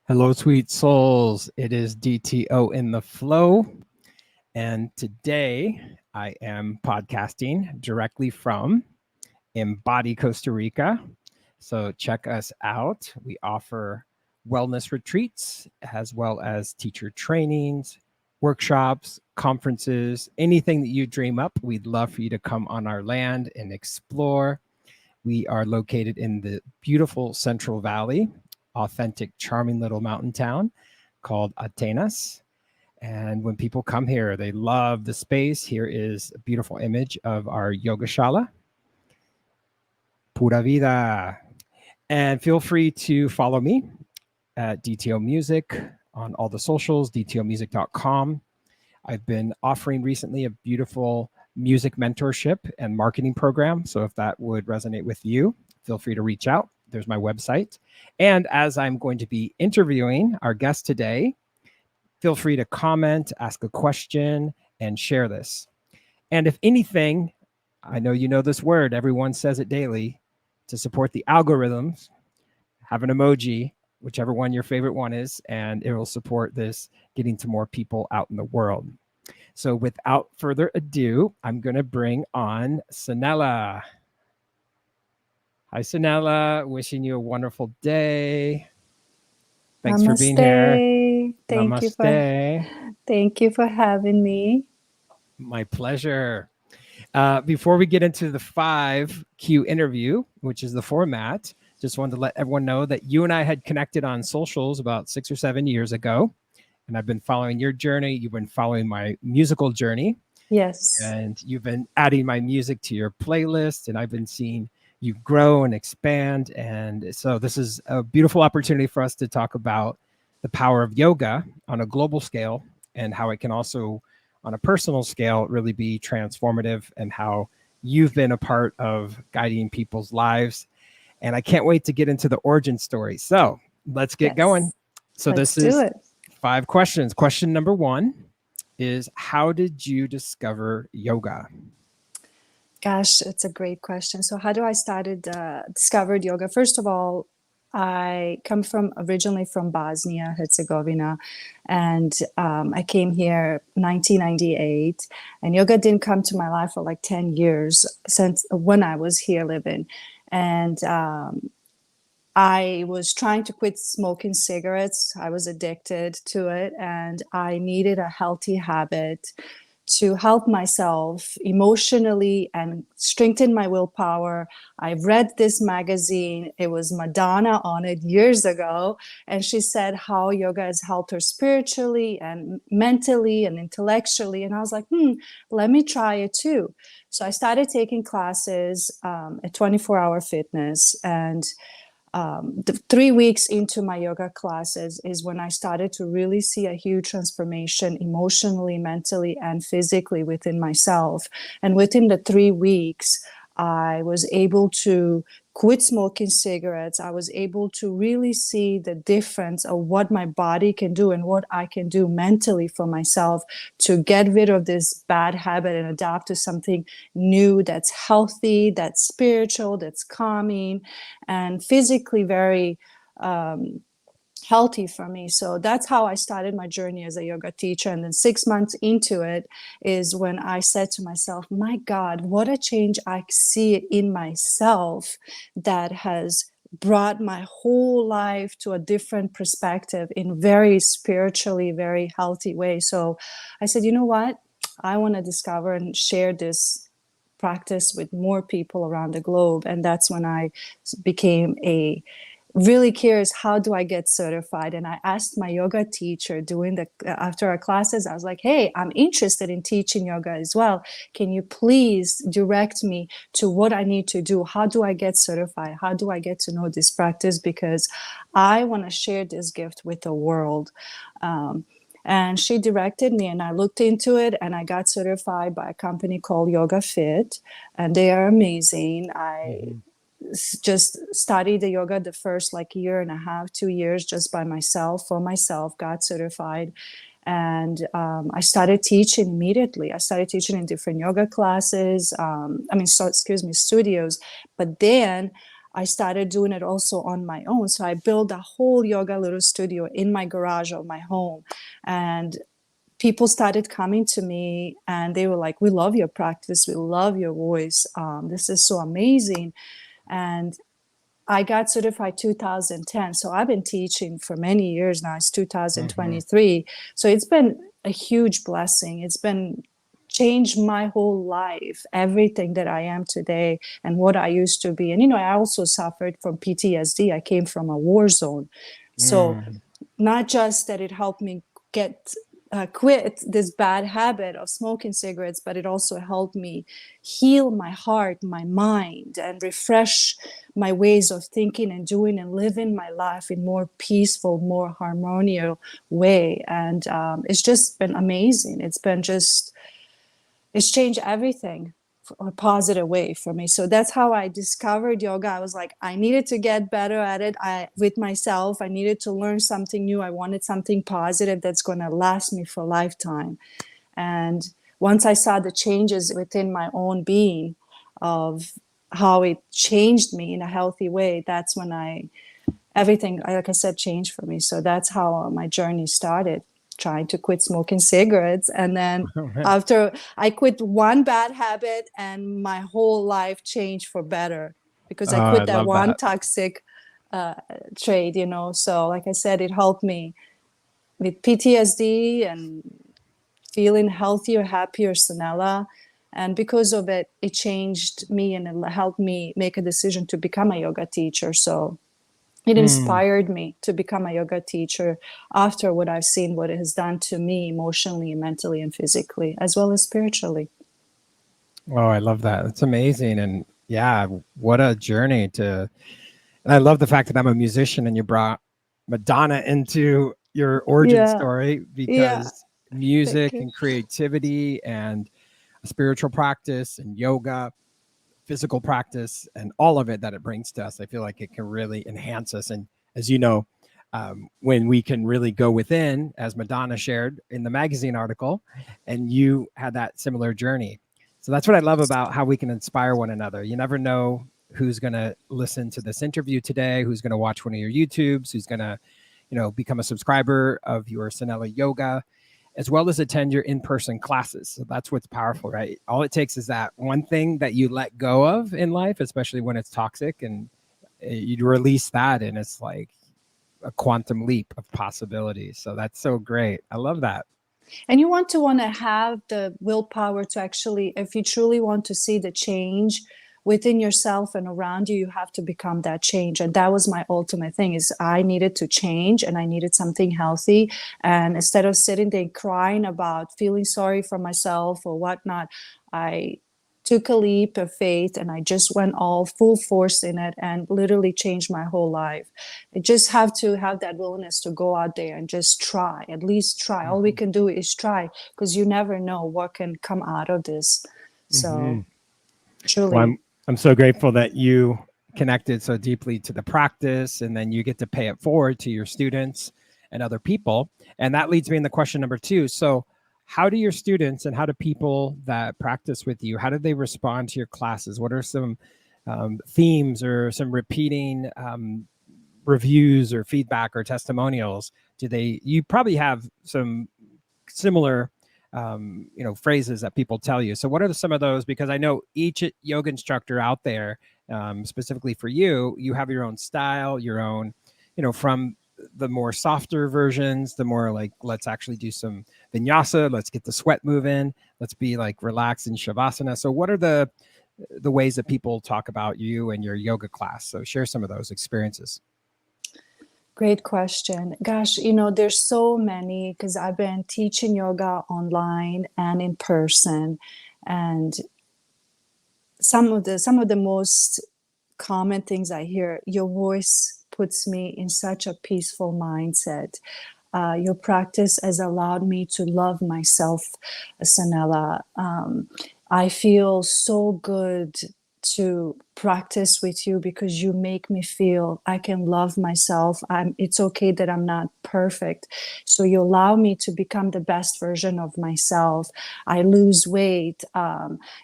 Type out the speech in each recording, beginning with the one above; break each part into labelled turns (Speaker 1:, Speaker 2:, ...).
Speaker 1: Hello, sweet souls. It is DTO in the flow. And today I am podcasting directly from Embody, Costa Rica. So check us out. We offer wellness retreats as well as teacher trainings, workshops, conferences, anything that you dream up. We'd love for you to come on our land and explore. We are located in the beautiful Central Valley, authentic, charming little mountain town called Atenas. And when people come here, they love the space. Here is a beautiful image of our yogashala. Pura vida. And feel free to follow me at DTO Music on all the socials, dtomusic.com. I've been offering recently a beautiful music mentorship and marketing program. So if that would resonate with you, feel free to reach out. There's my website. And as I'm going to be interviewing our guest today, feel free to comment, ask a question, and share this. And if anything, I know you know this word, everyone says it daily, to support the algorithms, have an emoji, whichever one your favorite one is, and it will support this getting to more people out in the world. So without further ado, I'm going to bring on Sanela. Hi, Sanela. Wishing you a wonderful day. Thanks for being here.
Speaker 2: Namaste.
Speaker 1: Namaste.
Speaker 2: Thank you for having me.
Speaker 1: My pleasure. Before we get into the 5Q interview, which is the format, just wanted to let everyone know that you and I had connected on socials about 6 or 7 years ago. And I've been following your journey. You've been following my musical journey.
Speaker 2: Yes.
Speaker 1: And you've been adding my music to your playlist. And I've been seeing you grow and expand. And so this is a beautiful opportunity for us to talk about the power of yoga on a global scale and how it can also, on a personal scale, really be transformative, and how you've been a part of guiding people's lives. And I can't wait to get into the origin story. So let's get going. So
Speaker 2: Let's
Speaker 1: this is
Speaker 2: do it.
Speaker 1: 5 questions. Question number 1 is, how did you discover yoga?
Speaker 2: Gosh, it's a great question. So how do I discovered yoga? First of all, I come originally from Bosnia, Herzegovina, and I came here 1998, and yoga didn't come to my life for like 10 years since when I was here living. And I was trying to quit smoking cigarettes. I was addicted to it, and I needed a healthy habit to help myself emotionally and strengthen my willpower. I read this magazine. It was Madonna on it years ago. And she said how yoga has helped her spiritually and mentally and intellectually. And I was like, let me try it too. So I started taking classes at 24-hour fitness, and the 3 weeks into my yoga classes is when I started to really see a huge transformation emotionally, mentally, and physically within myself. And within the 3 weeks, I was able to quit smoking cigarettes. I was able to really see the difference of what my body can do and what I can do mentally for myself to get rid of this bad habit and adapt to something new that's healthy, that's spiritual, that's calming, and physically very healthy for me. So that's how I started my journey as a yoga teacher. And then 6 months into it is when I said to myself, my God, what a change I see it in myself that has brought my whole life to a different perspective in very spiritually, very healthy way. So I said, you know what? I want to discover and share this practice with more people around the globe. And that's when I became really curious, how do I get certified? And I asked my yoga teacher after our classes, I was like, hey, I'm interested in teaching yoga as well. Can you please direct me to what I need to do? How do I get certified? How do I get to know this practice? Because I want to share this gift with the world. And she directed me, and I looked into it, and I got certified by a company called Yoga Fit, and they are amazing. I just studied the yoga the first year and a half, 2 years, just by myself, for myself, got certified. And I started teaching immediately. I started teaching in different yoga classes, studios. But then I started doing it also on my own. So I built a whole yoga little studio in my garage of my home. And people started coming to me and they were like, we love your practice. We love your voice. This is so amazing. And I got certified 2010. So I've been teaching for many years now. It's
Speaker 1: Mm-hmm.
Speaker 2: 2023. So it's been a huge blessing. It's been changed my whole life, everything that I am today and what I used to be. And, I also suffered from PTSD. I came from a war zone. So
Speaker 1: Mm.
Speaker 2: not just that it helped me get quit this bad habit of smoking cigarettes, but it also helped me heal my heart, my mind, and refresh my ways of thinking and doing and living my life in more peaceful, more harmonious way. And it's just been amazing. It's changed everything a positive way for me. So that's how I discovered yoga. I was like, I needed to get better at it. With myself, I needed to learn something new. I wanted something positive that's going to last me for a lifetime. And once I saw the changes within my own being of how it changed me in a healthy way, that's when everything, like I said, changed for me. So that's how my journey started, trying to quit smoking cigarettes. And then after I quit one bad habit, and my whole life changed for better because I
Speaker 1: I
Speaker 2: quit that
Speaker 1: love
Speaker 2: one
Speaker 1: that.
Speaker 2: toxic trade, So, like I said, it helped me with PTSD and feeling healthier, happier, Sanela. And because of it, it changed me and it helped me make a decision to become a yoga teacher. So it
Speaker 1: Mm.
Speaker 2: inspired me to become a yoga teacher after what I've seen, what it has done to me emotionally, mentally, and physically, as well as spiritually.
Speaker 1: Oh, I love that. It's amazing. And yeah, what a journey to. And I love the fact that I'm a musician and you brought Madonna into your origin
Speaker 2: Yeah,
Speaker 1: story
Speaker 2: yeah.
Speaker 1: because
Speaker 2: Thank
Speaker 1: music
Speaker 2: you.
Speaker 1: and creativity and spiritual practice and yoga, physical practice, and all of it that it brings to us, I feel like it can really enhance us. And as you know, when we can really go within, as Madonna shared in the magazine article, and you had that similar journey. So that's what I love about how we can inspire one another. You never know who's going to listen to this interview today, who's going to watch one of your YouTubes, who's going to, become a subscriber of your Sanela Yoga, as well as attend your in-person classes. So that's what's powerful, right? All it takes is that one thing that you let go of in life, especially when it's toxic, and you release that, and it's like a quantum leap of possibilities. So that's so great. I love that.
Speaker 2: And you want to have the willpower to actually, if you truly want to see the change within yourself and around you, you have to become that change. And that was my ultimate thing, is I needed to change and I needed something healthy. And instead of sitting there crying about feeling sorry for myself or whatnot, I took a leap of faith and I just went all full force in it and literally changed my whole life. You just have to have that willingness to go out there and just try, at least try. All we
Speaker 1: Mm-hmm.
Speaker 2: can do is try, because you never know what can come out of this.
Speaker 1: Mm-hmm.
Speaker 2: So
Speaker 1: Well,
Speaker 2: truly.
Speaker 1: I'm so grateful that you connected so deeply to the practice, and then you get to pay it forward to your students and other people. And that leads me into question number two. So, how do your students and how do people that practice with you, how do they respond to your classes? What are some themes or some repeating reviews or feedback or testimonials? You probably have some similar phrases that people tell you. So what are some of those? Because I know each yoga instructor out there, specifically for you, you have your own style, your own, from the more softer versions, the more like, let's actually do some vinyasa, let's get the sweat moving, let's be like relaxed in shavasana. So what are the ways that people talk about you and your yoga class? So share some of those experiences.
Speaker 2: Great question. Gosh, there's so many, because I've been teaching yoga online and in person. And some of the most common things I hear, your voice puts me in such a peaceful mindset. Your practice has allowed me to love myself, Sanela. I feel so good to practice with you because you make me feel I can love myself. It's okay that I'm not perfect. So you allow me to become the best version of myself. I lose weight.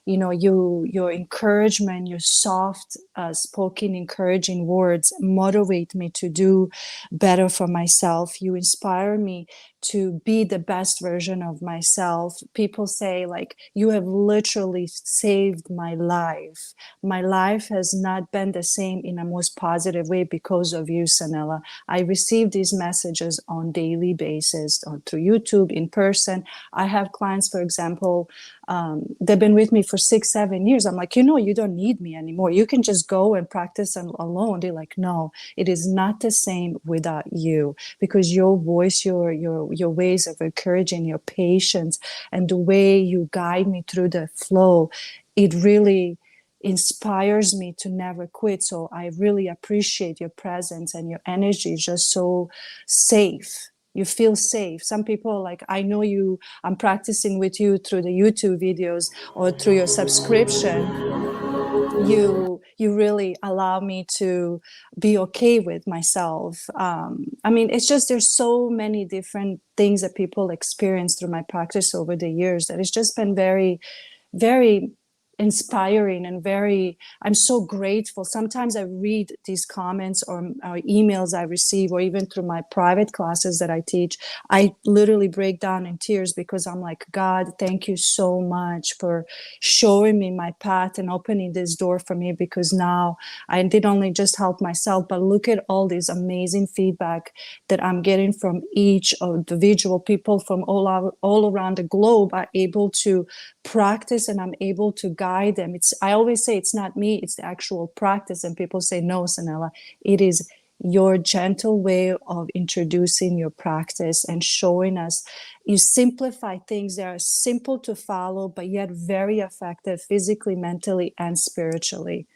Speaker 2: Your encouragement, your soft spoken encouraging words motivate me to do better for myself. You inspire me to be the best version of myself. People say, like, you have literally saved my life. My life has not been the same in a most positive way because of you, Sanela. I receive these messages on daily basis, or through YouTube, in person. I have clients, for example, they've been with me for 6-7 years. I'm like, you don't need me anymore. You can just go and practice alone. They're like, no, it is not the same without you, because your voice, your ways of encouraging, your patience, and the way you guide me through the flow, it really inspires me to never quit. So I really appreciate your presence, and your energy is just so safe. You feel safe. Some people are like, I know you, I'm practicing with you through the YouTube videos or through your subscription. You really allow me to be okay with myself. I mean, it's just, there's so many different things that people experience through my practice over the years that it's just been very, very inspiring, and I'm so grateful. Sometimes I read these comments or emails I receive, or even through my private classes that I teach, I literally break down in tears, because I'm like, God, thank you so much for showing me my path and opening this door for me, because now I did only just help myself, but look at all this amazing feedback that I'm getting from each individual. People from all around the globe are able to practice, and I'm able to guide them. I always say it's not me, it's the actual practice. And people say, no, Sanela, it is your gentle way of introducing your practice and showing us. You simplify things that are simple to follow, but yet very effective physically, mentally, and spiritually.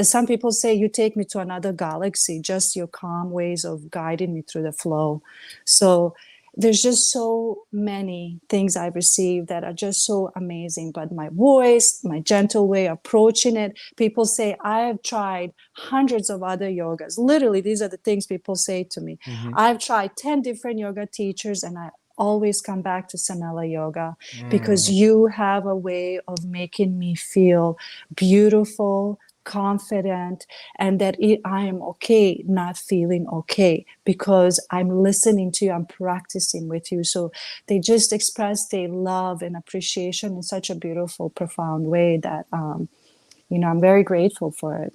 Speaker 2: Some people say you take me to another galaxy, just your calm ways of guiding me through the flow. So there's just so many things I've received that are just so amazing. But my voice, my gentle way of approaching it, people say, I have tried hundreds of other yogas. Literally, these are the things people say to me.
Speaker 1: Mm-hmm.
Speaker 2: I've tried 10 different yoga teachers, and I always come back to Sanela Yoga, because
Speaker 1: Mm.
Speaker 2: you have a way of making me feel beautiful, confident, and that I am okay not feeling okay, because I'm listening to you, I'm practicing with you. So they just express their love and appreciation in such a beautiful, profound way that I'm very grateful for it.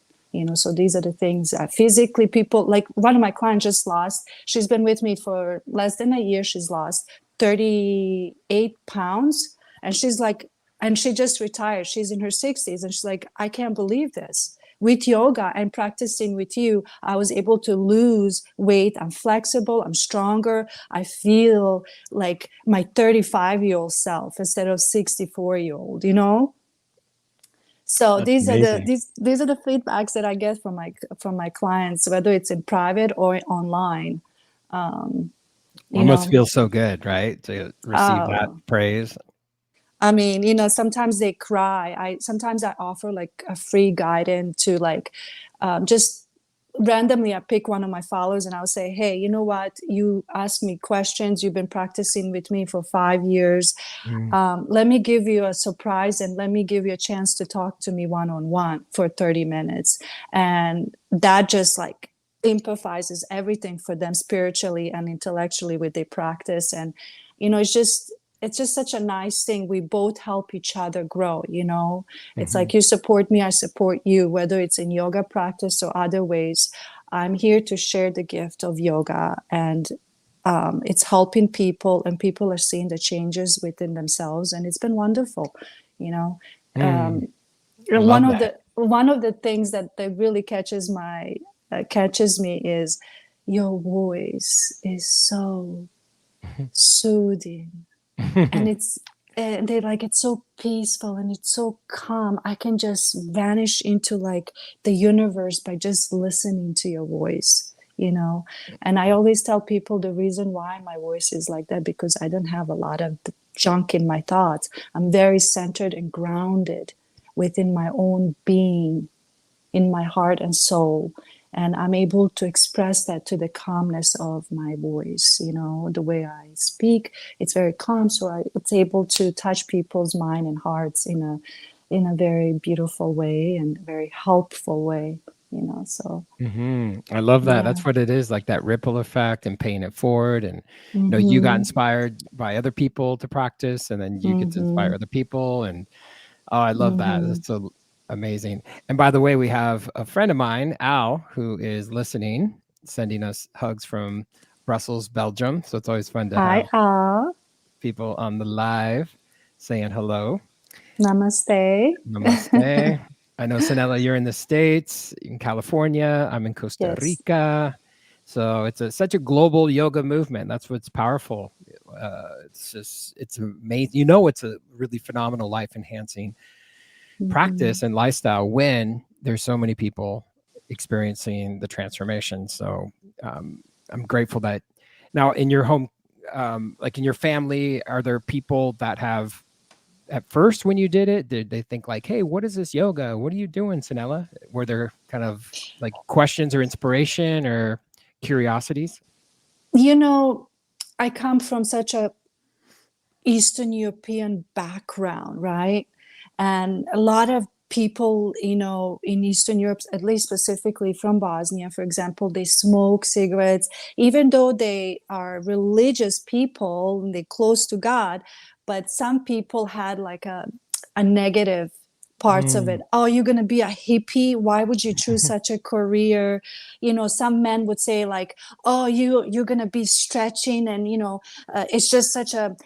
Speaker 2: So these are the things that physically, people, like one of my clients just lost, she's been with me for less than a year, she's lost 38 pounds, and she's like, and she just retired, she's in her 60s, and she's like, I can't believe this. With yoga and practicing with you, I was able to lose weight. I'm flexible, I'm stronger, I feel like my 35-year-old self instead of 64-year-old. So
Speaker 1: That's
Speaker 2: these are the
Speaker 1: amazing.
Speaker 2: these are the feedbacks that I get from my clients, whether it's in private or online. Um, you
Speaker 1: One must
Speaker 2: know,
Speaker 1: feel so good, right? To receive that
Speaker 2: uh,
Speaker 1: praise.
Speaker 2: I mean, sometimes they cry. Sometimes I offer like a free guidance to, like, just randomly I pick one of my followers and I'll say, hey, you know what? You ask me questions. You've been practicing with me for 5 years.
Speaker 1: Mm.
Speaker 2: Let me give you a surprise, and let me give you a chance to talk to me one-on-one for 30 minutes. And that just like empathizes everything for them spiritually and intellectually with their practice. And, it's just such a nice thing. We both help each other grow. It's
Speaker 1: Mm-hmm.
Speaker 2: like, you support me, I support you, whether it's in yoga practice or other ways. I'm here to share the gift of yoga, and it's helping people, and people are seeing the changes within themselves, and it's been wonderful. You know,
Speaker 1: Mm.
Speaker 2: um,
Speaker 1: I
Speaker 2: one
Speaker 1: love
Speaker 2: of
Speaker 1: that.
Speaker 2: the things that really catches me is your voice is so soothing, and they're like, it's so peaceful and it's so calm. I can just vanish into like the universe by just listening to your voice. And I always tell people the reason why my voice is like that, because I don't have a lot of junk in my thoughts. I'm very centered and grounded within my own being. in my heart and soul. And I'm able to express that to the calmness of my voice, the way I speak. It's very calm, so it's able to touch people's mind and hearts in a very beautiful way and very helpful way, so
Speaker 1: I love that.
Speaker 2: yeah.
Speaker 1: That's what it is, like that ripple effect and paying it forward. And you got
Speaker 2: Mm-hmm.
Speaker 1: inspired by other people to practice, and then you get to inspire
Speaker 2: Mm-hmm.
Speaker 1: other people. And oh, I love that.
Speaker 2: Mm-hmm.
Speaker 1: That's so amazing. And by the way, we have a friend of mine, Al, who is listening, sending us hugs from Brussels, Belgium. So it's always fun to
Speaker 2: Hi,
Speaker 1: have
Speaker 2: Al.
Speaker 1: people on the live saying hello.
Speaker 2: Namaste.
Speaker 1: Namaste. I know, Sanela, you're in the States, in California. I'm in Costa
Speaker 2: Yes.
Speaker 1: Rica. So it's such a global yoga movement. That's what's powerful. It's amazing. It's a really phenomenal life enhancing
Speaker 2: Mm-hmm.
Speaker 1: practice and lifestyle when there's so many people experiencing the transformation. So um, I'm grateful that now in your home, like in your family, are there people that have at first when you did they think like, hey, what is this yoga? What are you doing, Sanela? Were there kind of like questions or inspiration or curiosities?
Speaker 2: You know, I come from such a Eastern European background, right? And a lot of people, in Eastern Europe, at least specifically from Bosnia, for example, they smoke cigarettes, even though they are religious people and they're close to God. But some people had like a negative parts of
Speaker 1: Mm.
Speaker 2: it. Oh, you're going to be a hippie. Why would you choose such a career? Some men would say like, oh, you're going to be stretching and, it's just such a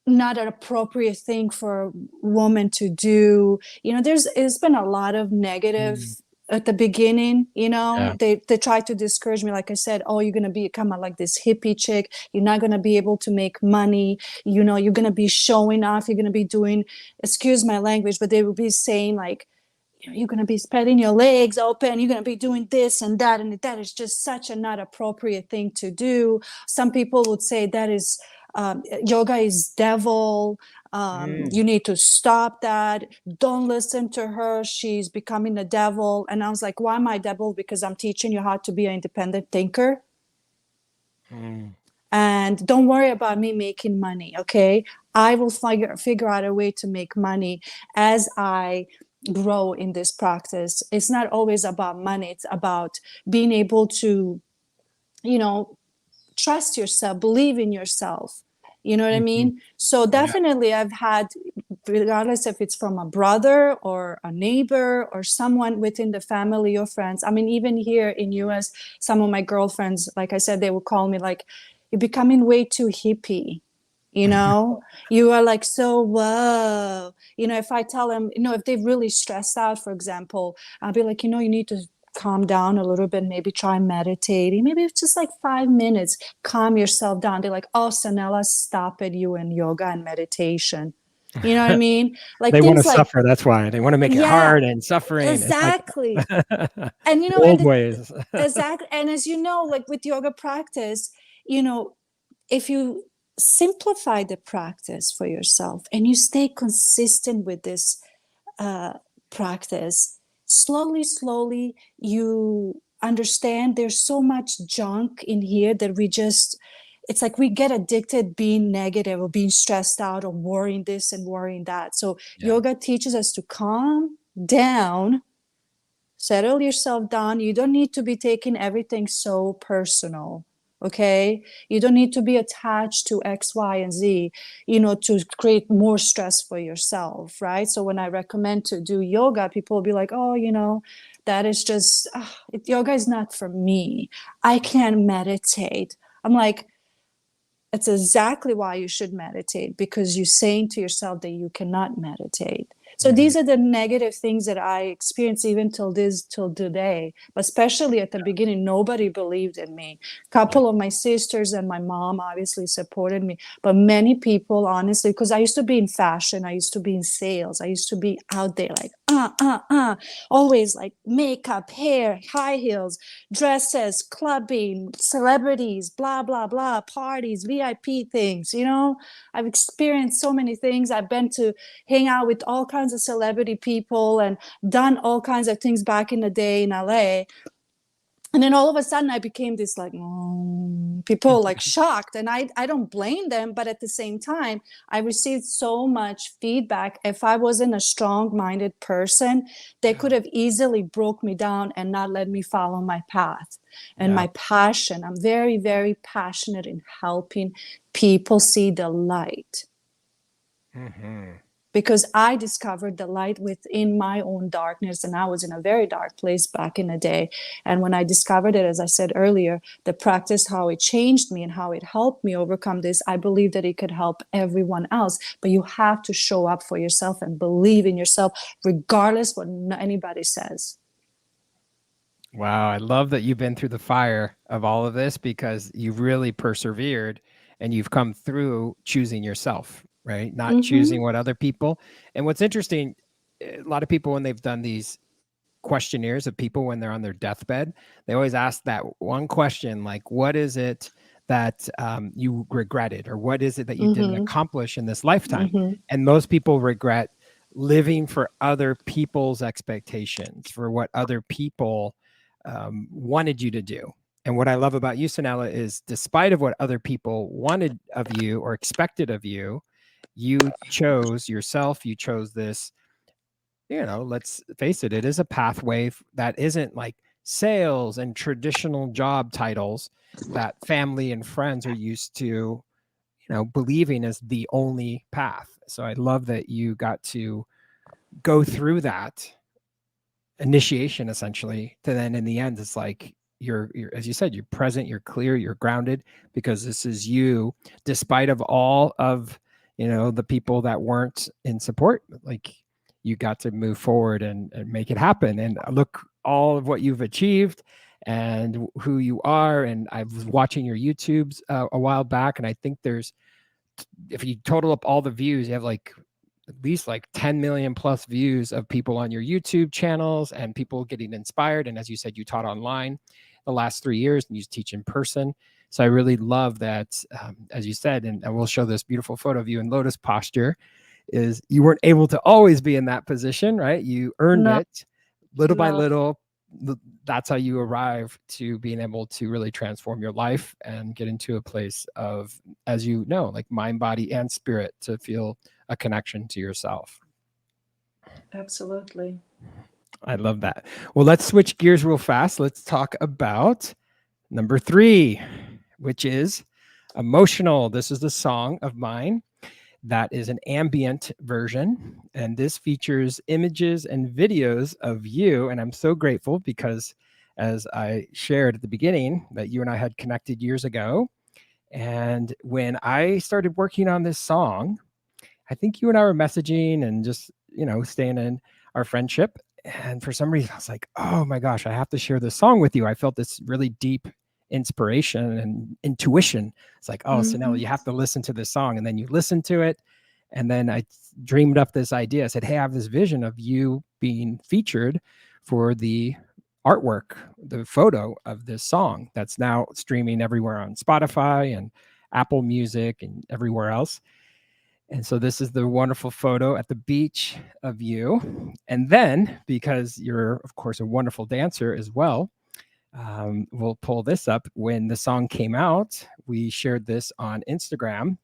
Speaker 2: not an appropriate thing for a woman to do. There's been a lot of negative
Speaker 1: Mm.
Speaker 2: at the beginning.
Speaker 1: Yeah.
Speaker 2: They try to discourage me, like I said, oh, you're going to become like this hippie chick, you're not going to be able to make money, you're going to be showing off, you're going to be doing, excuse my language, but they will be saying like, you're going to be spreading your legs open, you're going to be doing this and that is just such a not appropriate thing to do. Some people would say that is yoga is devil.
Speaker 1: Mm.
Speaker 2: You need to stop that. Don't listen to her, she's becoming a devil. And I was like, why am I devil? Because I'm teaching you how to be an independent thinker.
Speaker 1: Mm.
Speaker 2: And don't worry about me making money, okay? I will figure out a way to make money as I grow in this practice. It's not always about money, it's about being able to, you know, trust yourself, believe in yourself. You know what I
Speaker 1: Mhm.
Speaker 2: mean? So
Speaker 1: Yeah.
Speaker 2: definitely I've had, regardless if it's from a brother or a neighbor or someone within the family or friends. I mean, even here in US, some of my girlfriends, like I said, they would call me like, you're becoming way too hippie. You are like, so whoa. If I tell them, if they're really stressed out, for example, I'll be like, you need to calm down a little bit, maybe try meditating, maybe it's just like 5 minutes, calm yourself down. They're like, oh, Sanela, stop it, you and yoga and meditation. You know what I mean? Like
Speaker 1: They want to
Speaker 2: things like,
Speaker 1: suffer. That's why they want to make it
Speaker 2: yeah,
Speaker 1: hard and suffering. It's like
Speaker 2: exactly.
Speaker 1: the
Speaker 2: And
Speaker 1: old ways.
Speaker 2: exactly. And as you know, like with yoga practice, you know, if you simplify the practice for yourself and you stay consistent with this uh, practice, slowly, you understand there's so much junk in here that it's like we get addicted being negative or being stressed out or worrying this and worrying that. So
Speaker 1: Yeah.
Speaker 2: yoga teaches us to calm down, settle yourself down. You don't need to be taking everything so personal. Okay. You don't need to be attached to X, Y, and Z, to create more stress for yourself. Right. So when I recommend to do yoga, people will be like, oh, that is just, yoga is not for me. I can't meditate. I'm like, it's exactly why you should meditate, because you're saying to yourself that you cannot meditate. So
Speaker 1: Mhm.
Speaker 2: these are the negative things that I experience even till today. But especially at the beginning, nobody believed in me. A
Speaker 1: Yeah.
Speaker 2: couple of my sisters and my mom obviously supported me, but many people, honestly, because I used to be in fashion, I used to be in sales, I used to be out there like always like makeup, hair, high heels, dresses, clubbing, celebrities, blah, blah, blah, parties, VIP things. I've experienced so many things. I've been to hang out with all kinds kinds of celebrity people and done all kinds of things back in the day in LA. And then all of a sudden I became this like people like shocked, and I don't blame them, but at the same time I received so much feedback. If I wasn't a strong-minded person, they could have easily broke me down and not let me follow my path and my passion. I'm very, very passionate in helping people see the light. Because I discovered the light within my own darkness, and I was in a very dark place back in the day. And when I discovered it, as I said earlier, the practice, how it changed me and how it helped me overcome this, I believe that it could help everyone else. But you have to show up for yourself and believe in yourself, regardless what anybody says.
Speaker 1: Wow, I love that you've been through the fire of all of this, because you've really persevered and you've come through choosing yourself, right? Not choosing what other people. And what's interesting, a lot of people, when they've done these questionnaires of people when they're on their deathbed, they always ask that one question, like, what is it that you regretted, or what is it that you didn't accomplish in this lifetime? And most people regret living for other people's expectations, for what other people wanted you to do. And what I love about you, Sanela, is despite of what other people wanted of you or expected of you, you chose yourself. You chose this, let's face it, it is a pathway that isn't like sales and traditional job titles that family and friends are used to, believing is the only path. So I love that you got to go through that initiation, essentially, to then in the end it's like you're, as you said, you're present, you're clear, you're grounded, because this is you, despite of all of the people that weren't in support. Like, you got to move forward and make it happen, and look all of what you've achieved and who you are. And I was watching your YouTubes a while back, and I think there's, if you total up all the views, you have like at least like 10 million plus views of people on your YouTube channels and people getting inspired. And as you said, you taught online the last 3 years and you teach in person. So I really love that, as you said, and I will show this beautiful photo of you in lotus posture, is you weren't able to always be in that position, right? You earned it little by little. That's how you arrive to being able to really transform your life and get into a place of, as you know, like mind, body, and spirit, to feel a connection to yourself.
Speaker 2: Absolutely.
Speaker 1: I love that. Well, let's switch gears real fast. Let's talk about number 3, which is emotional. This is the song of mine that is an ambient version, and this features images and videos of you. And I'm so grateful because, as I shared at the beginning, that you and I had connected years ago. And when I started working on this song, I think you and I were messaging and just, staying in our friendship. And for some reason, I was like, oh my gosh, I have to share this song with you. I felt this really deep inspiration and intuition. It's like, oh, Sanela, you have to listen to this song. And then you listen to it. And then I dreamed up this idea. I said, hey, I have this vision of you being featured for the artwork, the photo of this song that's now streaming everywhere on Spotify and Apple Music and everywhere else. And so this is the wonderful photo at the beach of you. And then, because you're, of course, a wonderful dancer as well, we'll pull this up. When the song came out, we shared this on Instagram,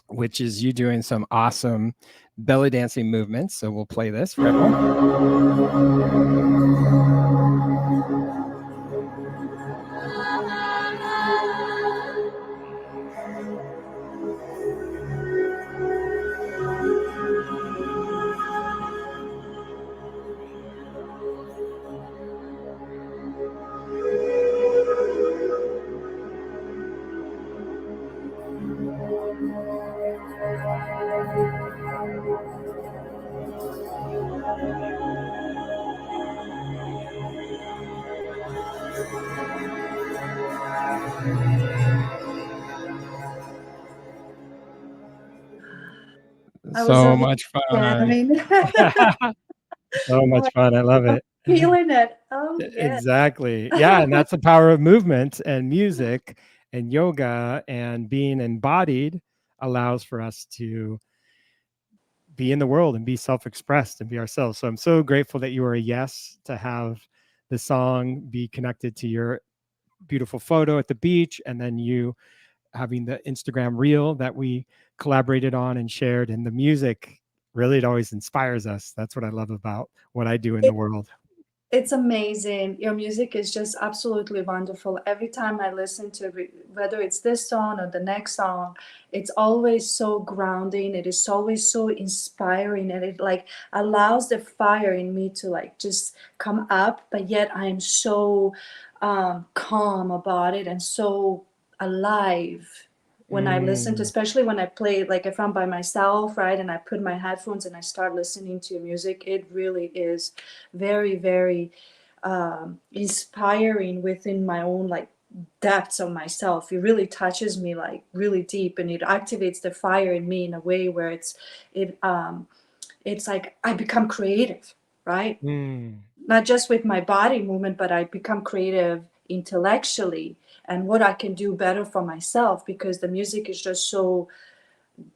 Speaker 1: which is you doing some awesome belly dancing movements. So we'll play this for everyone. So much fun. So much fun. I love it.
Speaker 2: Feeling it. Oh, yeah.
Speaker 1: Exactly. Yeah. And that's the power of movement and music and yoga, and being embodied allows for us to be in the world and be self-expressed and be ourselves. So I'm so grateful that you were a yes to have the song be connected to your beautiful photo at the beach, and then you having the Instagram reel that we collaborated on and shared, and the music. Really, it always inspires us. That's what I love about what I do in the world.
Speaker 2: It's amazing. Your music is just absolutely wonderful. Every time I listen to whether it's this song or the next song, it's always so grounding. It is always so inspiring, and it like allows the fire in me to like just come up, but yet I am so calm about it and so alive when I listen to,
Speaker 1: Mm,
Speaker 2: especially when I play, like if I'm by myself, right, and I put my headphones and I start listening to music, it really is very, very inspiring within my own like depths of myself. It really touches me like really deep, and it activates the fire in me in a way where it's like I become creative, right?
Speaker 1: mm,
Speaker 2: Not just with my body movement, but I become creative intellectually and what I can do better for myself, because the music is just so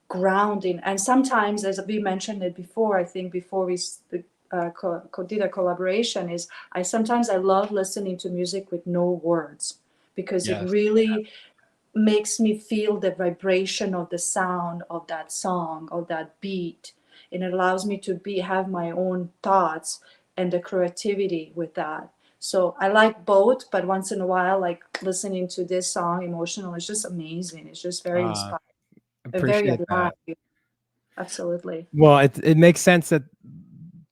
Speaker 2: grounding. And sometimes, as we mentioned it before, I think before we did a collaboration, is I love listening to music with no words, because it
Speaker 1: yes.
Speaker 2: really makes me feel the vibration of the sound of that song, of that beat, and it allows me to be have my own thoughts and the creativity with that. So I like both, but once in a while, like listening to this song emotional is just amazing. It's just very
Speaker 1: Uh,
Speaker 2: inspiring and very
Speaker 1: Appreciate
Speaker 2: alive.
Speaker 1: that.
Speaker 2: Absolutely.
Speaker 1: Well, it makes sense that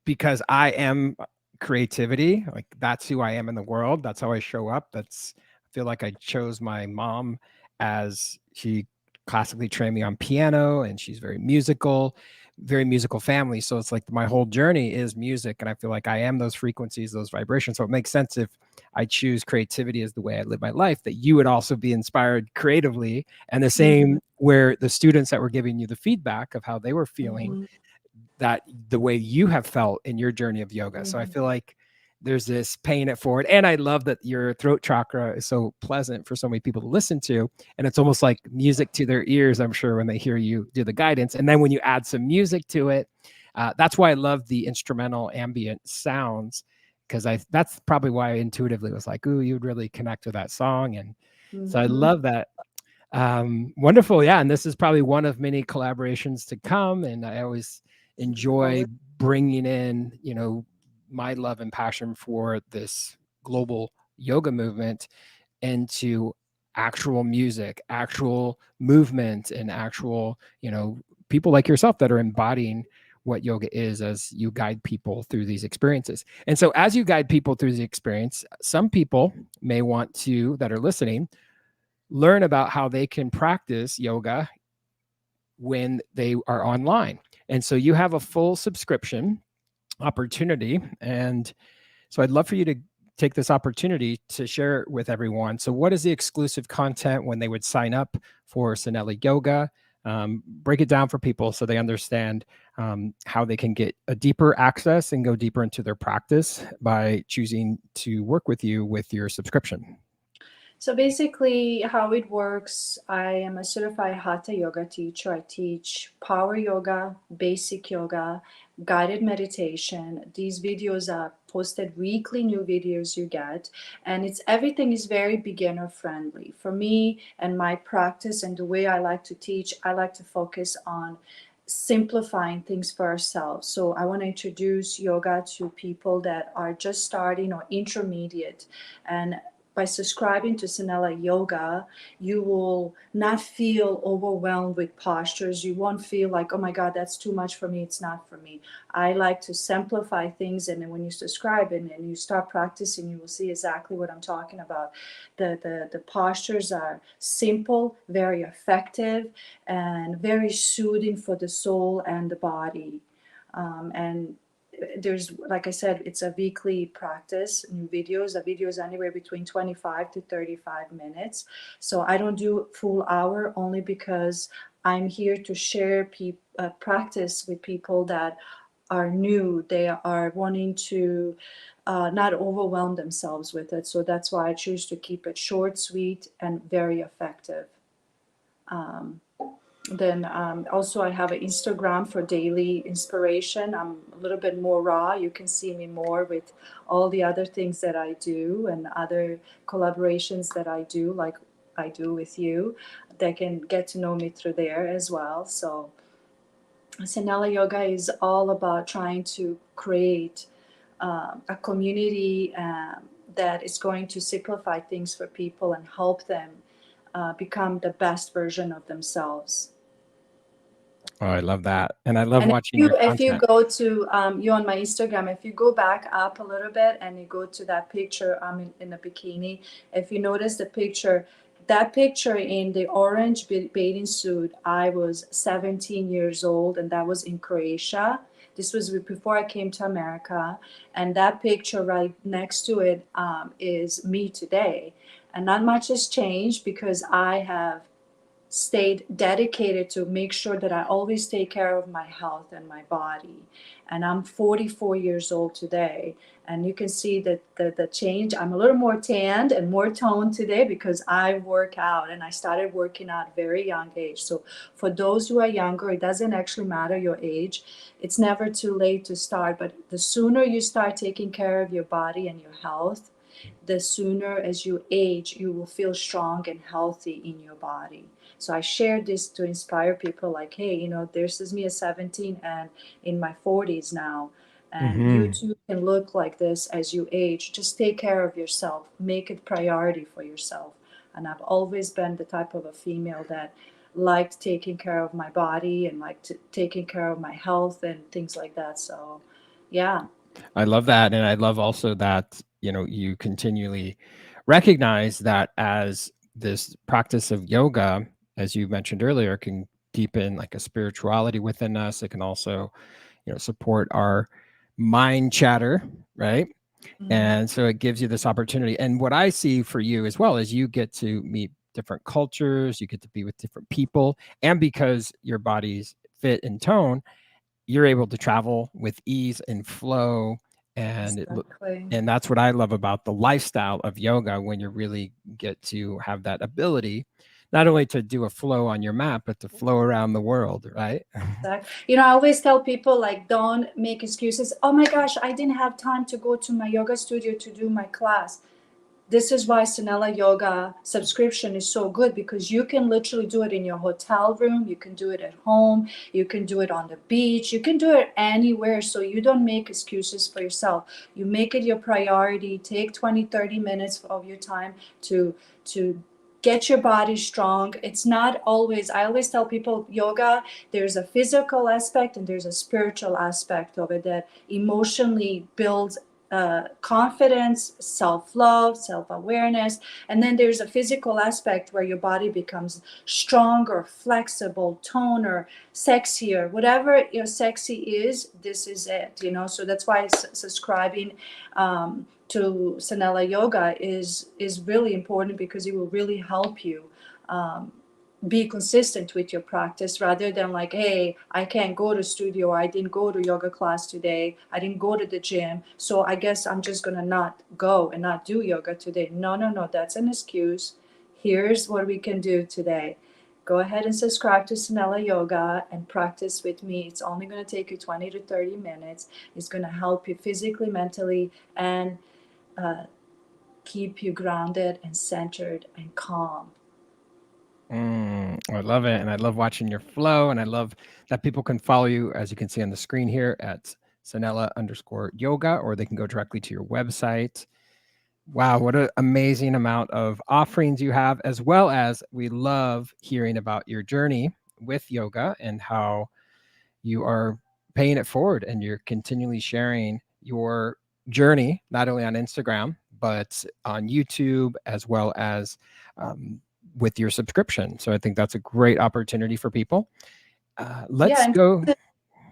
Speaker 1: because I am creativity, like that's who I am in the world. That's how I show up. That's I feel like I chose my mom as she classically trained me on piano, and she's very musical family. So it's like my whole journey is music, and I feel like I am those frequencies, those vibrations. So it makes sense if I choose creativity as the way I live my life, that you would also be inspired creatively, and the
Speaker 2: Mhm.
Speaker 1: same where the students that were giving you the feedback of how they were feeling,
Speaker 2: Mhm.
Speaker 1: that the way you have felt in your journey of yoga. So I
Speaker 2: Mhm.
Speaker 1: feel like there's this paying it forward. And I love that your throat chakra is so pleasant for so many people to listen to. And it's almost like music to their ears, I'm sure, when they hear you do the guidance. And then when you add some music to it, that's why I love the instrumental ambient sounds, because that's probably why I intuitively was like, ooh, you'd really connect with that song. And so I
Speaker 2: Mhm.
Speaker 1: love that. Wonderful. Yeah. And this is probably one of many collaborations to come. And I always enjoy
Speaker 2: Always.
Speaker 1: bringing in, my love and passion for this global yoga movement into actual music, actual movement, and actual, people like yourself that are embodying what yoga is as you guide people through these experiences. And so, as you guide people through the experience, some people may want to, that are listening, learn about how they can practice yoga when they are online. And so you have a full subscription opportunity. And so I'd love for you to take this opportunity to share it with everyone. So, what is the exclusive content when they would sign up for Sanela Yoga? Break it down for people so they understand how they can get a deeper access and go deeper into their practice by choosing to work with you with your subscription.
Speaker 2: So basically, how it works, I am a certified Hatha yoga teacher. I teach power yoga, basic yoga, guided meditation. These videos are posted weekly, new videos you get, and it's everything is very beginner friendly. For me and my practice and the way I like to teach, I like to focus on simplifying things for ourselves. So I want to introduce yoga to people that are just starting or intermediate, and by subscribing to Sanela Yoga, you will not feel overwhelmed with postures. You won't feel like, oh my God, that's too much for me. It's not for me. I like to simplify things. And then when you subscribe and you start practicing, you will see exactly what I'm talking about. The postures are simple, very effective, and very soothing for the soul and the body. And there's, like I said, it's a weekly practice, new videos. The videos anywhere between 25 to 35 minutes. So I don't do full hour, only because I'm here to share practice with people that are new. They are wanting to not overwhelm themselves with it. So that's why I choose to keep it short, sweet, and very effective. Um, Then also I have an Instagram for daily inspiration. I'm a little bit more raw. You can see me more with all the other things that I do and other collaborations that I do, like I do with you. They can get to know me through there as well. So Sanela Yoga is all about trying to create a community that is going to simplify things for people and help them become the best version of themselves.
Speaker 1: Oh, I love that. And I love
Speaker 2: And
Speaker 1: watching your
Speaker 2: if you
Speaker 1: content.
Speaker 2: go to you on my Instagram, if you go back up a little bit and you go to that picture, I'm in a bikini. If you notice the picture, that picture in the orange bathing suit, I was 17 years old, and that was in Croatia. This was before I came to America, and that picture right next to it is me today. And not much has changed because I have stayed dedicated to make sure that I always take care of my health and my body. And I'm 44 years old today. And you can see that the change. I'm a little more tanned and more toned today because I work out, and I started working out at a very young age. So for those who are younger, it doesn't actually matter your age. It's never too late to start. But the sooner you start taking care of your body and your health, the sooner as you age, you will feel strong and healthy in your body. So I share this to inspire people like, hey, this is me at 17 and in my 40s now. And you
Speaker 1: Hmm.
Speaker 2: too can look like this as you age. Just take care of yourself, make it priority for yourself. And I've always been the type of a female that liked taking care of my body and liked taking care of my health and things like that. So, yeah.
Speaker 1: I love that. And I love also that, you continually recognize that as this practice of yoga, as you mentioned earlier, can deepen like a spirituality within us. It can also, support our mind chatter, right?
Speaker 2: Mhm.
Speaker 1: And so it gives you this opportunity. And what I see for you as well is you get to meet different cultures, you get to be with different people, and because your body's fit and tone, you're able to travel with ease and flow. and it lo-
Speaker 2: Exactly.
Speaker 1: and that's what I love about the lifestyle of yoga, when you really get to have that ability not only to do a flow on your mat but to flow around the world, right?
Speaker 2: Exactly. I always tell people like, don't make excuses. Oh my gosh, I didn't have time to go to my yoga studio to do my class. This is why Sanela Yoga subscription is so good, because you can literally do it in your hotel room, you can do it at home, you can do it on the beach, you can do it anywhere. So you don't make excuses for yourself. You make it your priority. Take 20, 30 minutes of your time to get your body strong. It's not always, I always tell people, yoga, there's a physical aspect and there's a spiritual aspect of it that emotionally builds confidence, self-love, self-awareness. And then there's a physical aspect where your body becomes stronger, flexible, toner, sexier. Whatever your sexy is, this is it. So that's why subscribing to Sanela Yoga is really important, because it will really help you um, be consistent with your practice, rather than like, hey, I can't go to studio, I didn't go to yoga class today, I didn't go to the gym, so I guess I'm just gonna not go and not do yoga today. No, no, no, that's an excuse. Here's what we can do today. Go ahead and subscribe to Sanela Yoga and practice with me. It's only going to take you 20 to 30 minutes. It's going to help you physically, mentally, and uh, keep you grounded and centered and calm.
Speaker 1: I love it. And I love watching your flow. And I love that people can follow you, as you can see on the screen here, at Sanela_yoga, or they can go directly to your website. Wow, what an amazing amount of offerings you have, as well as we love hearing about your journey with yoga and how you are paying it forward and you're continually sharing your journey, not only on Instagram, but on YouTube, as well as um, with your subscription. So I think that's a great opportunity for people.
Speaker 2: Yeah,
Speaker 1: Let's go.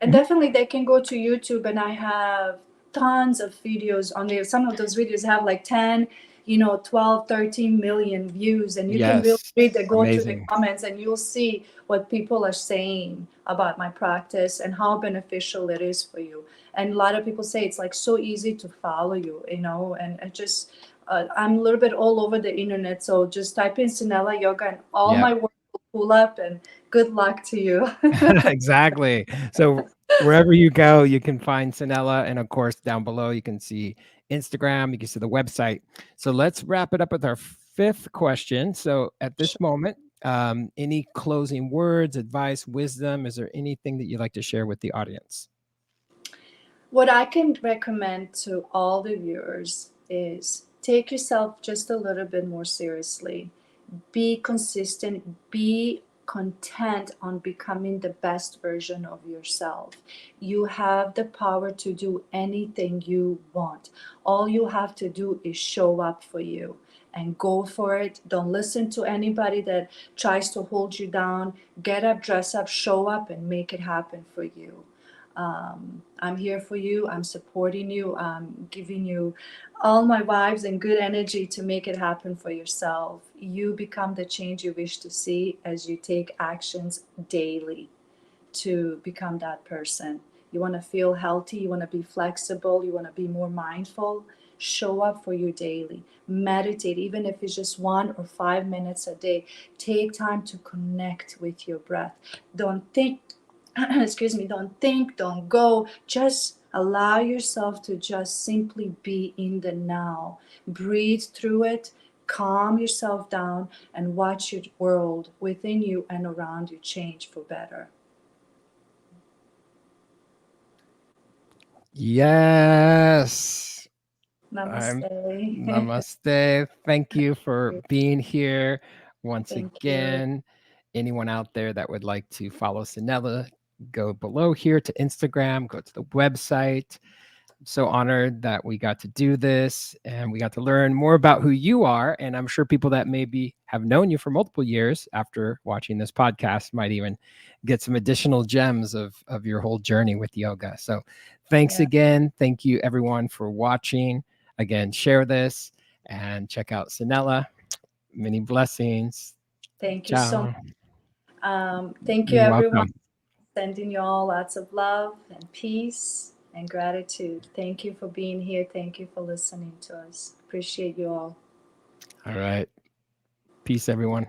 Speaker 2: and
Speaker 1: Mhm.
Speaker 2: definitely they can go to YouTube, and I have tons of videos on there. Some of those videos have like 10, 12, 13 million views, and you can really
Speaker 1: Yes,
Speaker 2: read the go through the
Speaker 1: amazing.
Speaker 2: comments, and you'll see what people are saying about my practice and how beneficial it is for you. And a lot of people say it's like so easy to follow you, and it I'm a little bit all over the internet, so just type in Sanela Yoga and all
Speaker 1: Yep.
Speaker 2: my work pull up, and good luck to you.
Speaker 1: Exactly. So wherever you go, you can find Sanela. And of course, down below, you can see Instagram, you can see the website. So let's wrap it up with our fifth question. So at this moment, any closing words, advice, wisdom? Is there anything that you'd like to share with the audience?
Speaker 2: What I can recommend to all the viewers is take yourself just a little bit more seriously. Be consistent, be content on becoming the best version of yourself. You have the power to do anything you want. All you have to do is show up for you and go for it. Don't listen to anybody that tries to hold you down. Get up, dress up, show up, and make it happen for you. I'm here for you. I'm supporting you. I'm giving you all my vibes and good energy to make it happen for yourself. You become the change you wish to see as you take actions daily to become that person. You want to feel healthy, you want to be flexible, you want to be more mindful. Show up for you daily. Meditate, even if it's just 1 or 5 minutes a day. Take time to connect with your breath. Don't think, excuse me, don't think, don't go. Just allow yourself to just simply be in the now. Breathe through it, calm yourself down, and watch your world within you and around you change for better.
Speaker 1: Yes. I'm
Speaker 2: Namaste.
Speaker 1: Namaste. Thank you for being here once
Speaker 2: Thank you.
Speaker 1: again. Anyone out there that would like to follow Sanela, go below here to Instagram, go to the website. So honored that we got to do this and we got to learn more about who you are. And I'm sure people that maybe have known you for multiple years after watching this podcast might even get some additional gems of your whole journey with yoga. So thanks
Speaker 2: Yeah.
Speaker 1: again. Thank you everyone for watching. Again, share this and check out Sanela. Many blessings.
Speaker 2: Thank you so
Speaker 1: Ciao.
Speaker 2: much. Thank you,
Speaker 1: You're
Speaker 2: everyone.
Speaker 1: welcome.
Speaker 2: Sending you all lots of love and peace and gratitude. Thank you for being here. Thank you for listening to us. Appreciate you all.
Speaker 1: All right. Peace, everyone.